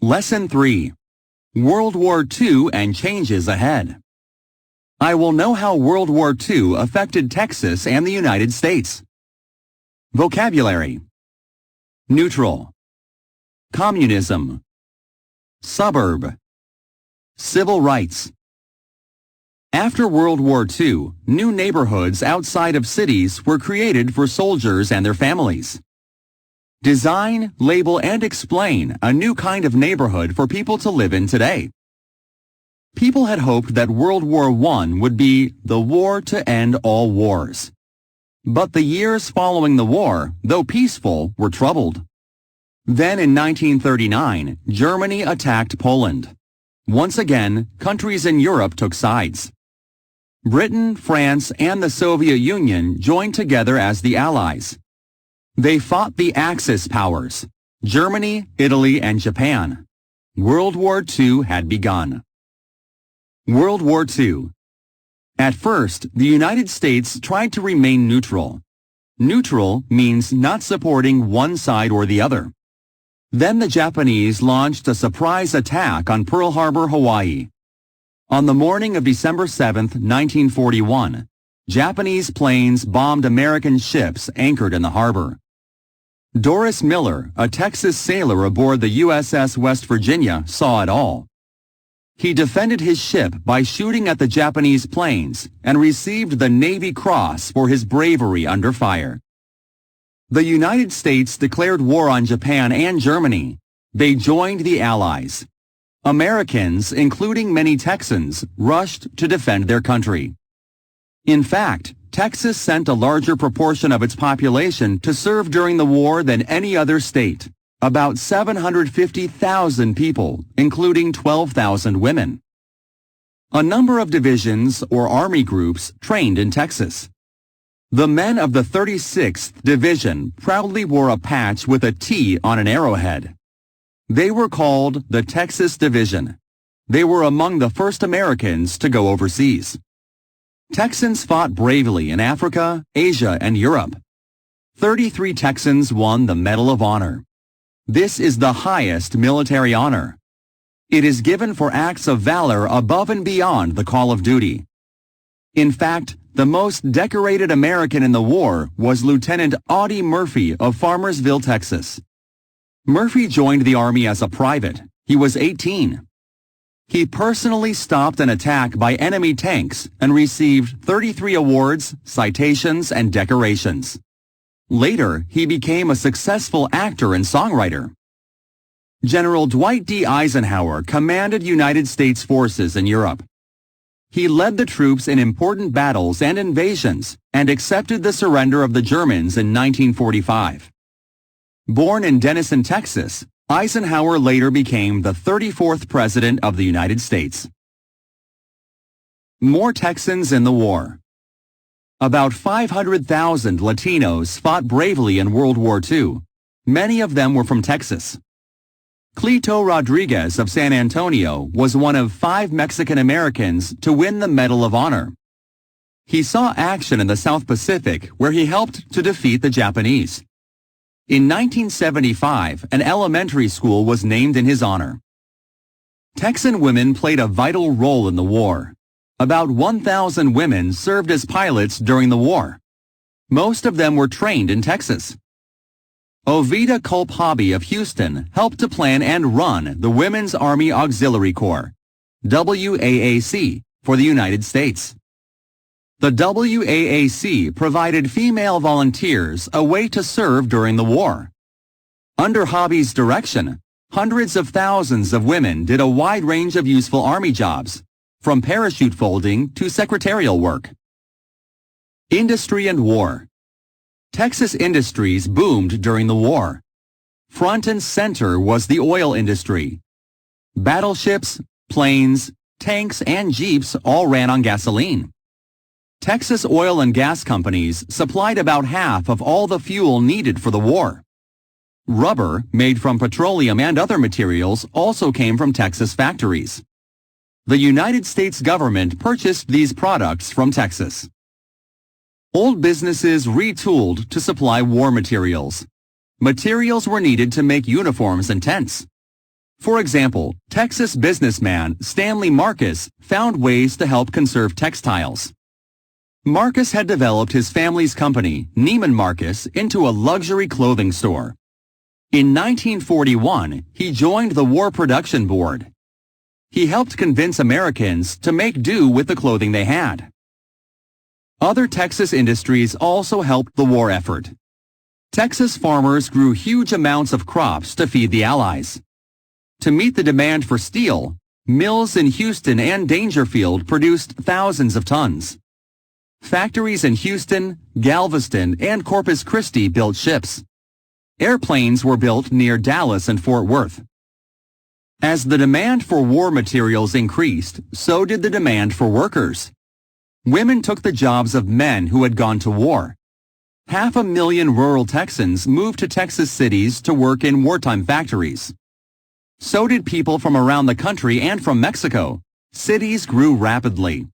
Lesson 3. World War II and Changes Ahead. I will know how World War II affected Texas and the United States. Vocabulary. Neutral. Communism. Suburb. Civil rights. After World War II, new neighborhoods outside of cities were created for soldiers and their families. Design, label, and explain a new kind of neighborhood for people to live in today. People had hoped that World War I would be the war to end all wars. But the years following the war, though peaceful, were troubled. Then in 1939, Germany attacked Poland. Once again, countries in Europe took sides. Britain, France, and the Soviet Union joined together as the Allies. They fought the Axis powers, Germany, Italy, and Japan. World War II had begun. World War II. At first, the United States tried to remain neutral. Neutral means not supporting one side or the other. Then the Japanese launched a surprise attack on Pearl Harbor, Hawaii. On the morning of December 7, 1941, Japanese planes bombed American ships anchored in the harbor. Doris Miller, a Texas sailor aboard the USS West Virginia, saw it all. He defended his ship by shooting at the Japanese planes and received the Navy Cross for his bravery under fire. The United States declared war on Japan and Germany. They joined the Allies. Americans, including many Texans, rushed to defend their country. In fact, Texas sent a larger proportion of its population to serve during the war than any other state, about 750,000 people, including 12,000 women. A number of divisions or army groups trained in Texas. The men of the 36th Division proudly wore a patch with a T on an arrowhead. They were called the Texas Division. They were among the first Americans to go overseas. Texans fought bravely in Africa, Asia, and Europe. 33 Texans won the Medal of Honor. This is the highest military honor. It is given for acts of valor above and beyond the call of duty. In fact, the most decorated American in the war was Lieutenant Audie Murphy of Farmersville, Texas. Murphy joined the Army as a private. He was 18. He personally stopped an attack by enemy tanks and received 33 awards, citations, and decorations. Later, he became a successful actor and songwriter. General Dwight D. Eisenhower commanded United States forces in Europe. He led the troops in important battles and invasions and accepted the surrender of the Germans in 1945. Born in Denison, Texas, Eisenhower later became the 34th President of the United States. More Texans in the war. About 500,000 Latinos fought bravely in World War II. Many of them were from Texas. Clito Rodriguez of San Antonio was one of 5 Mexican Americans to win the Medal of Honor. He saw action in the South Pacific where he helped to defeat the Japanese. In 1975, an elementary school was named in his honor. Texan women played a vital role in the war. About 1,000 women served as pilots during the war. Most of them were trained in Texas. Ovida Culp Hobby of Houston helped to plan and run the Women's Army Auxiliary Corps, WAAC, for the United States. The WAAC provided female volunteers a way to serve during the war. Under Hobby's direction, hundreds of thousands of women did a wide range of useful Army jobs, from parachute folding to secretarial work. Industry and war. Texas industries boomed during the war. Front and center was the oil industry. Battleships, planes, tanks, and jeeps all ran on gasoline. Texas oil and gas companies supplied about half of all the fuel needed for the war. Rubber, made from petroleum and other materials, also came from Texas factories. The United States government purchased these products from Texas. Old businesses retooled to supply war materials. Materials were needed to make uniforms and tents. For example, Texas businessman Stanley Marcus found ways to help conserve textiles. Marcus had developed his family's company, Neiman Marcus, into a luxury clothing store. In 1941, he joined the War Production Board. He helped convince Americans to make do with the clothing they had. Other Texas industries also helped the war effort. Texas farmers grew huge amounts of crops to feed the Allies. To meet the demand for steel, mills in Houston and Dangerfield produced thousands of tons. Factories in Houston, Galveston, and Corpus Christi built ships. Airplanes were built near Dallas and Fort Worth. As the demand for war materials increased, so did the demand for workers. Women took the jobs of men who had gone to war. 500,000 rural Texans moved to Texas cities to work in wartime factories. So did people from around the country and from Mexico. Cities grew rapidly.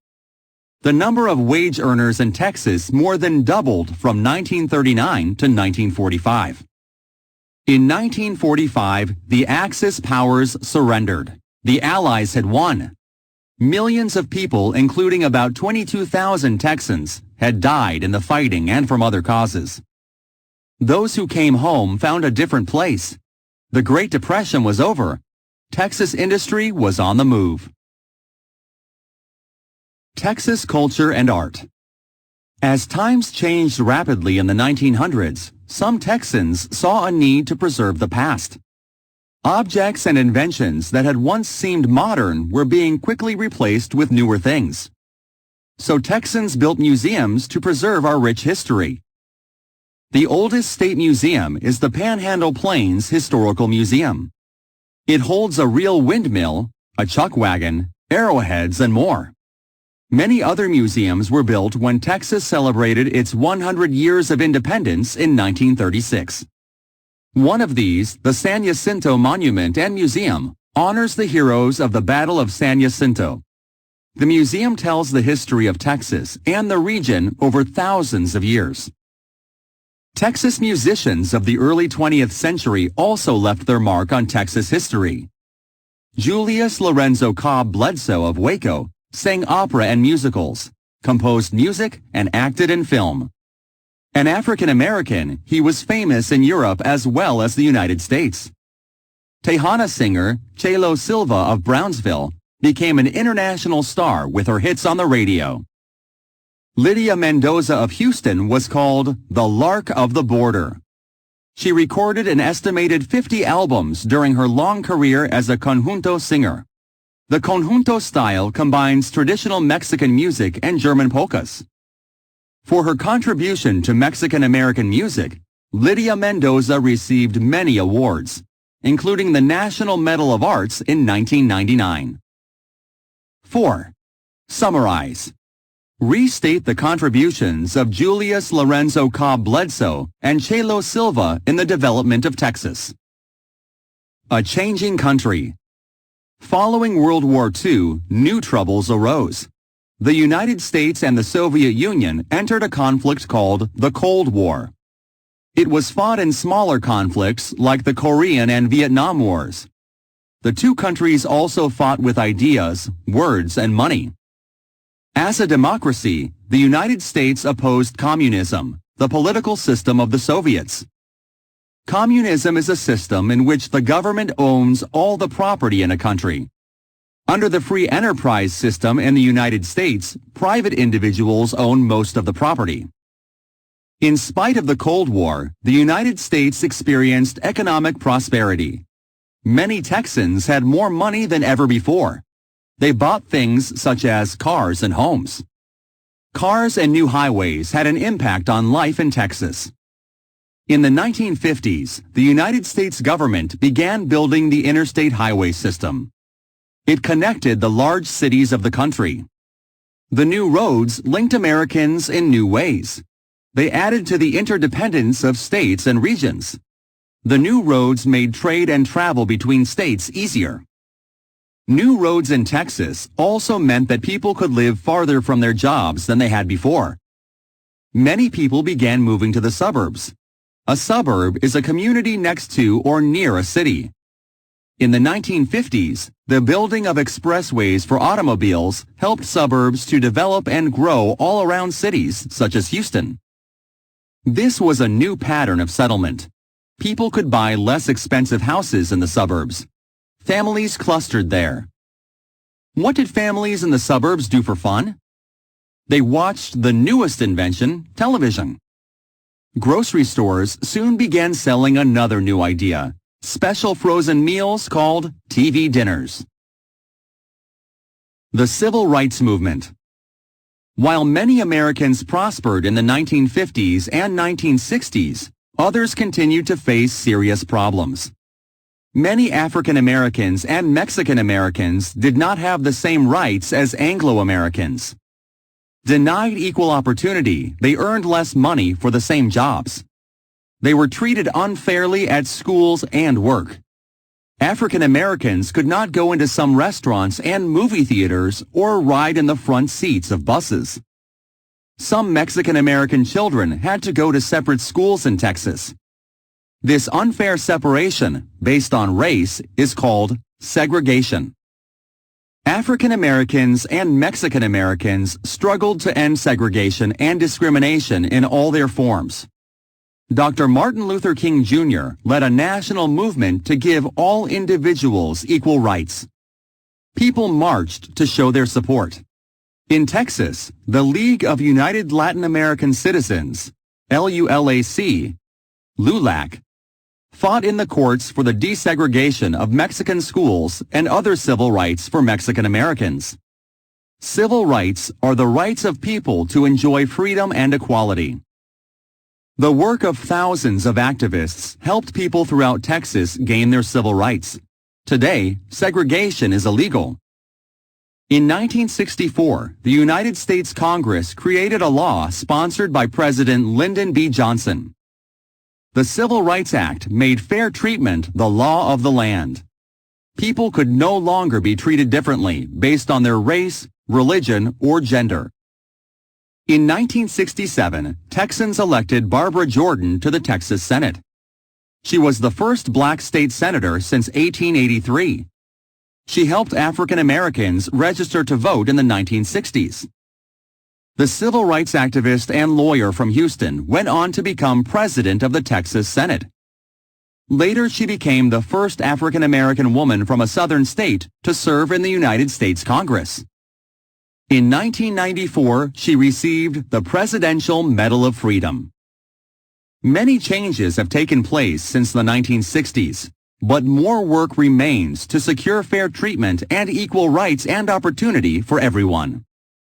The number of wage earners in Texas more than doubled from 1939 to 1945. In 1945, the Axis powers surrendered. The Allies had won. Millions of people, including about 22,000 Texans, had died in the fighting and from other causes. Those who came home found a different place. The Great Depression was over. Texas industry was on the move. Texas culture and art. As times changed rapidly in the 1900s, some Texans saw a need to preserve the past. Objects and inventions that had once seemed modern were being quickly replaced with newer things. So Texans built museums to preserve our rich history. The oldest state museum is the Panhandle Plains Historical Museum. It holds a real windmill, a chuck wagon, arrowheads, and more. Many other museums were built when Texas celebrated its 100 years of independence in 1936. One of these, the San Jacinto Monument and Museum, honors the heroes of the Battle of San Jacinto. The museum tells the history of Texas and the region over thousands of years. Texas musicians of the early 20th century also left their mark on Texas history. Julius Lorenzo Cobb Bledsoe of Waco sang opera and musicals, composed music, and acted in film. An African American, he was famous in Europe as well as the United States. Tejana singer Chelo Silva of Brownsville became an international star with her hits on the radio. Lydia Mendoza of Houston was called the Lark of the Border. She recorded an estimated 50 albums during her long career as a conjunto singer. The conjunto style combines traditional Mexican music and German polkas. For her contribution to Mexican-American music, Lydia Mendoza received many awards, including the National Medal of Arts in 1999. 4. Summarize. Restate the contributions of Julius Lorenzo Cobb Bledsoe and Chelo Silva in the development of Texas. A changing country. Following World War II, new troubles arose. The United States and the Soviet Union entered a conflict called the Cold War. It was fought in smaller conflicts like the Korean and Vietnam Wars. The two countries also fought with ideas, words, and money. As a democracy, the United States opposed communism, the political system of the Soviets. Communism is a system in which the government owns all the property in a country. Under the free enterprise system in the United States, private individuals own most of the property. In spite of the Cold War, the United States experienced economic prosperity. Many Texans had more money than ever before. They bought things such as cars and homes. Cars and new highways had an impact on life in Texas. In the 1950s, the United States government began building the interstate highway system. It connected the large cities of the country. The new roads linked Americans in new ways. They added to the interdependence of states and regions. The new roads made trade and travel between states easier. New roads in Texas also meant that people could live farther from their jobs than they had before. Many people began moving to the suburbs. A suburb is a community next to or near a city. In the 1950s, the building of expressways for automobiles helped suburbs to develop and grow all around cities such as Houston. This was a new pattern of settlement. People could buy less expensive houses in the suburbs. Families clustered there. What did families in the suburbs do for fun? They watched the newest invention, television. Grocery stores soon began selling another new idea, special frozen meals called TV dinners. The Civil Rights Movement. While many Americans prospered in the 1950s and 1960s, others continued to face serious problems. Many African Americans and Mexican Americans did not have the same rights as Anglo Americans. Denied equal opportunity, they earned less money for the same jobs. They were treated unfairly at schools and work. African Americans could not go into some restaurants and movie theaters or ride in the front seats of buses. Some Mexican American children had to go to separate schools in Texas. This unfair separation, based on race, is called segregation. African Americans and Mexican Americans struggled to end segregation and discrimination in all their forms. Dr. Martin Luther King Jr. led a national movement to give all individuals equal rights. People marched to show their support. In Texas, the League of United Latin American Citizens, LULAC, LULAC, fought in the courts for the desegregation of Mexican schools and other civil rights for Mexican Americans. Civil rights are the rights of people to enjoy freedom and equality. The work of thousands of activists helped people throughout Texas gain their civil rights. Today, segregation is illegal. In 1964, the United States Congress created a law sponsored by President Lyndon B. Johnson. The Civil Rights Act made fair treatment the law of the land. People could no longer be treated differently based on their race, religion, or gender. In 1967, Texans elected Barbara Jordan to the Texas Senate. She was the first black state senator since 1883. She helped African Americans register to vote in the 1960s. The civil rights activist and lawyer from Houston went on to become president of the Texas Senate. Later, she became the first African American woman from a southern state to serve in the United States Congress. In 1994, she received the Presidential Medal of Freedom. Many changes have taken place since the 1960s, but more work remains to secure fair treatment and equal rights and opportunity for everyone.